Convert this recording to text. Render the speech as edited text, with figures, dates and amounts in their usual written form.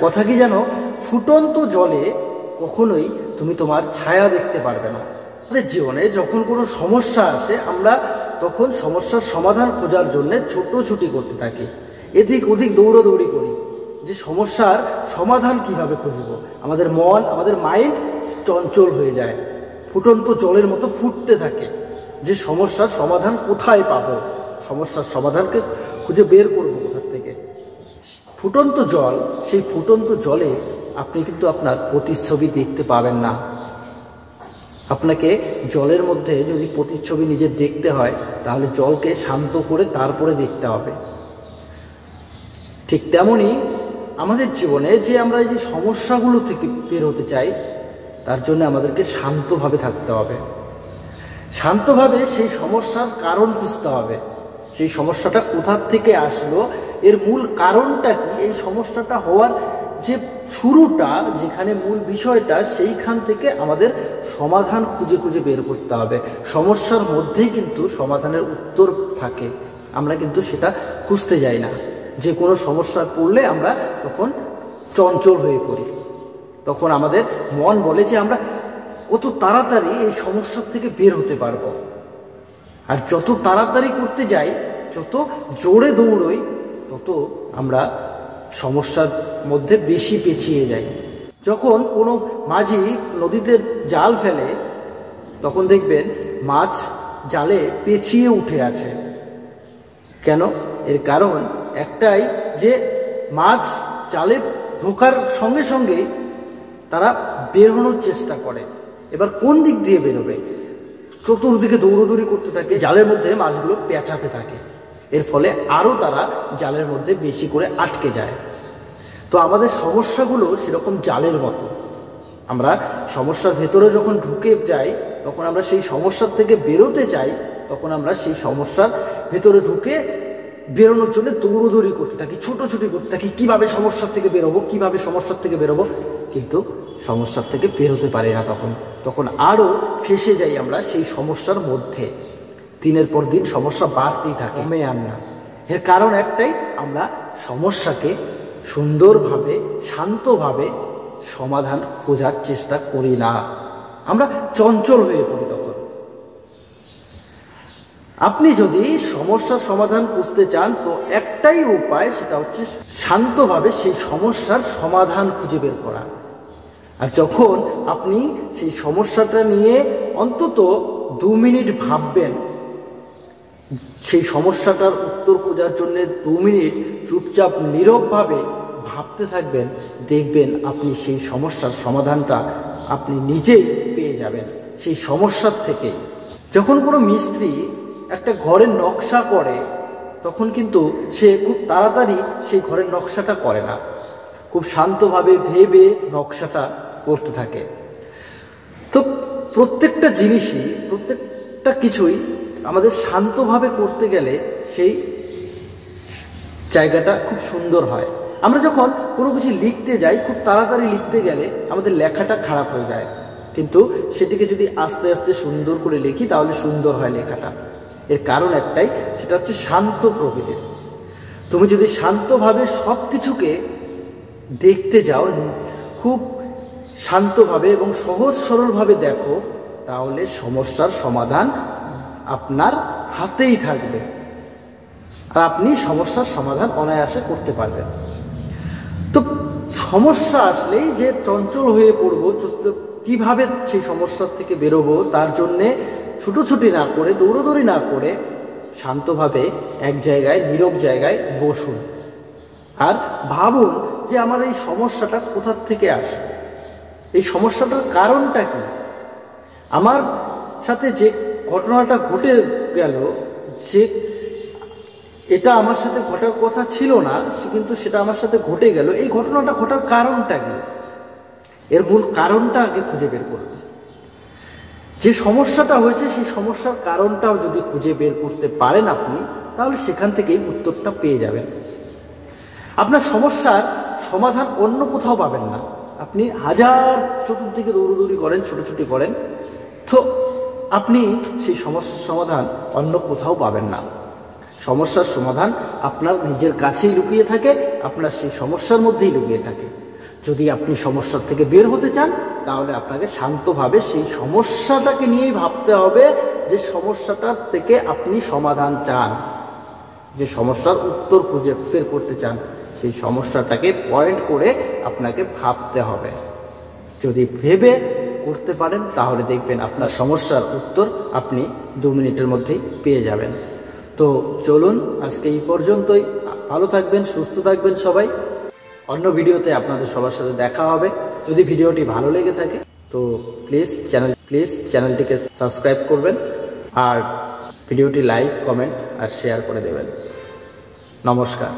কথা কি জানো, ফুটন্ত জলে কখনোই তুমি তোমার ছায়া দেখতে পারবে না। আমাদের জীবনে যখন কোনো সমস্যা আসে আমরা তখন সমস্যার সমাধান খোঁজার জন্য ছোটাছুটি করতে থাকি, এদিক ওদিক দৌড়াদৌড়ি করি যে সমস্যার সমাধান কিভাবে খুঁজবো। আমাদের মন, আমাদের মাইন্ড চঞ্চল হয়ে যায়, ফুটন্ত জলের মতো ফুটতে থাকে যে সমস্যার সমাধান কোথায় পাবো, সমস্যার সমাধানকে খুঁজে বের করবো কোথা থেকে। ফুটন্ত জল, সেই ফুটন্ত জলে আপনি কিন্তু আপনার প্রতিচ্ছবি দেখতে পাবেন না। আপনাকে জলের মধ্যে যদি প্রতিচ্ছবি নিজের দেখতে হয় তাহলে জলকে শান্ত করে তারপরে দেখতে হবে। ঠিক তেমনি আমাদের জীবনে যে আমরা এই যে সমস্যাগুলো থেকে বের হতে চাই তার জন্য আমাদেরকে শান্তভাবে থাকতে হবে। শান্তভাবে সেই সমস্যার কারণ খুঁজতে হবে, সেই সমস্যাটা কোথা থেকে আসলো, এর মূল কারণটা কি, এই সমস্যাটা হওয়ার যে শুরুটা, যেখানে মূল বিষয়টা, সেইখান থেকে আমাদের সমাধান খুঁজে খুঁজে বের করতে হবে। সমস্যার মধ্যেই কিন্তু সমাধানের উত্তর থাকে, আমরা কিন্তু সেটা খুঁজতে যাই না। যে কোনো সমস্যায় পড়লে আমরা তখন চঞ্চল হয়ে পড়ি, তখন আমাদের মন বলে যে আমরা কত তাড়াতাড়ি এই সমস্যার থেকে বের হতে পারবো। আর যত তাড়াতাড়ি করতে যাই, যত জোরে দৌড়ই, তত আমরা সমস্যার মধ্যে বেশি পেছিয়ে যাই। যখন কোনো মাঝি নদীতে জাল ফেলে তখন দেখবেন মাছ জালে পেঁচিয়ে উঠে আছে। কেন? এর কারণ একটাই, যে মাছ জালে ঢোকার সঙ্গে সঙ্গে তারা বেরোনোর চেষ্টা করে। এবার কোন দিক দিয়ে বেরোবে, চতুর্দিকে দৌড়দৌড়ি করতে থাকে, জালের মধ্যে মাছগুলো পেঁচাতে থাকে, এর ফলে আরও তারা জালের মধ্যে বেশি করে আটকে যায়। তো আমাদের সমস্যাগুলো সেরকম জালের মতো, আমরা সমস্যার ভেতরে যখন ঢুকে যাই তখন আমরা সেই সমস্যার থেকে বেরোতে চাই, তখন আমরা সেই সমস্যার ভেতরে ঢুকে বেরোনোর জন্য দৌড়দৌড়ি করতে থাকি, ছোটাছুটি করতে থাকি, কিভাবে সমস্যার থেকে বেরোবো, কিভাবে সমস্যার থেকে বেরোবো, কিন্তু সমস্যার থেকে বেরোতে পারি না। তখন আরও ফেঁসে যাই আমরা সেই সমস্যার মধ্যে, দিনের পর দিন সমস্যা বাড়তেই থাকে, কমে আর না। এর কারণ একটাই, আমরা সমস্যাকে সুন্দরভাবে শান্তভাবে সমাধান খোঁজার চেষ্টা করি না, আমরা চঞ্চল হয়ে পড়ি। তখন আপনি যদি সমস্যার সমাধান খুঁজতে চান তো একটাই উপায়, সেটা হচ্ছে শান্তভাবে সেই সমস্যার সমাধান খুঁজে বের করা। আর যখন আপনি সেই সমস্যাটা নিয়ে অন্তত 2 মিনিট ভাববেন, সেই সমস্যাটার উত্তর খোঁজার জন্য 2 মিনিট চুপচাপ নীরবভাবে ভাবতে থাকবেন, দেখবেন আপনি সেই সমস্যার সমাধানটা আপনি নিজেই পেয়ে যাবেন সেই সমস্যার থেকে। যখন কোনো মিস্ত্রি একটা ঘরের নকশা করে তখন কিন্তু সে খুব তাড়াতাড়ি সেই ঘরের নকশাটা করে না, খুব শান্তভাবে ভেবে নকশাটা করতে থাকে। তো প্রত্যেকটা জিনিসই, প্রত্যেকটা কিছুই আমাদের শান্তভাবে করতে গেলে সেই জায়গাটা খুব সুন্দর হয়। আমরা যখন কোনো কিছু লিখতে যাই, খুব তাড়াতাড়ি লিখতে গেলে আমাদের লেখাটা খারাপ হয়ে যায়, কিন্তু সেটিকে যদি আস্তে আস্তে সুন্দর করে লিখি তাহলে সুন্দর হয় লেখাটা। এর কারণ একটাই, সেটা হচ্ছে শান্ত প্রকৃতির। তুমি যদি শান্তভাবে সব কিছুকে দেখতে যাও, খুব শান্তভাবে এবং সহজ সরলভাবে দেখো, তাহলে সমস্যার সমাধান আপনার হাতেই থাকবে আর আপনি সমস্যার সমাধান অনায়াসে করতে পারবেন। তো সমস্যা আসলেই যে চঞ্চল হয়ে পড়বো, কিভাবে সেই সমস্যার থেকে বেরোবো, তার জন্যে ছুটোছুটি না করে, দৌড়োদৌড়ি না করে শান্তভাবে এক জায়গায়, নীরব জায়গায় বসুন আর ভাবুন যে আমার এই সমস্যাটা কোথা থেকে আসে, এই সমস্যাটার কারণটা কি। আমার সাথে যে ঘটনাটা ঘটে গেল, যে এটা আমার সাথে ঘটার কথা ছিল না, কিন্তু সেটা আমার সাথে ঘটে গেল, এই ঘটনাটা ঘটার কারণটা কি, এর মূল কারণটা আগে খুঁজে বের করুন। যে সমস্যাটা হয়েছে সেই সমস্যার কারণটাও যদি খুঁজে বের করতে পারেন আপনি, তাহলে সেখান থেকেই উত্তরটা পেয়ে যাবেন। আপনার সমস্যার সমাধান অন্য কোথাও পাবেন না। আপনি হাজার চতুর্দিকে দৌড়দৌড়ি করেন, ছোটাছুটি করেন, তো আপনি সেই সমস্যার সমাধান অন্য কোথাও পাবেন না। সমস্যার সমাধান আপনার নিজের কাছেই লুকিয়ে থাকে, আপনার সেই সমস্যার মধ্যেই লুকিয়ে থাকে। যদি আপনি সমস্যার থেকে বের হতে চান, তাহলে আপনাকে শান্তভাবে সেই সমস্যাটাকে নিয়েই ভাবতে হবে, যে সমস্যাটার থেকে আপনি সমাধান চান, যে সমস্যার উত্তর খুঁজে বের করতে চান, সেই সমস্যাটাকে পয়েন্ট করে আপনাকে ভাবতে হবে। যদি ভেবে করতে পারেন, তাহলে দেখবেন আপনার সমস্যার উত্তর আপনি 2 মিনিটের মধ্যেই পেয়ে যাবেন। তো চলুন আজকে এই পর্যন্তই। ভালো থাকবেন, সুস্থ থাকবেন সবাই। অন্য ভিডিওতে আপনাদের সবার সাথে দেখা হবে। যদি ভিডিওটি ভালো লেগে থাকে তো প্লিজ চ্যানেলটিকে সাবস্ক্রাইব করবেন, আর ভিডিওটি লাইক, কমেন্ট আর শেয়ার করে দেবেন। নমস্কার।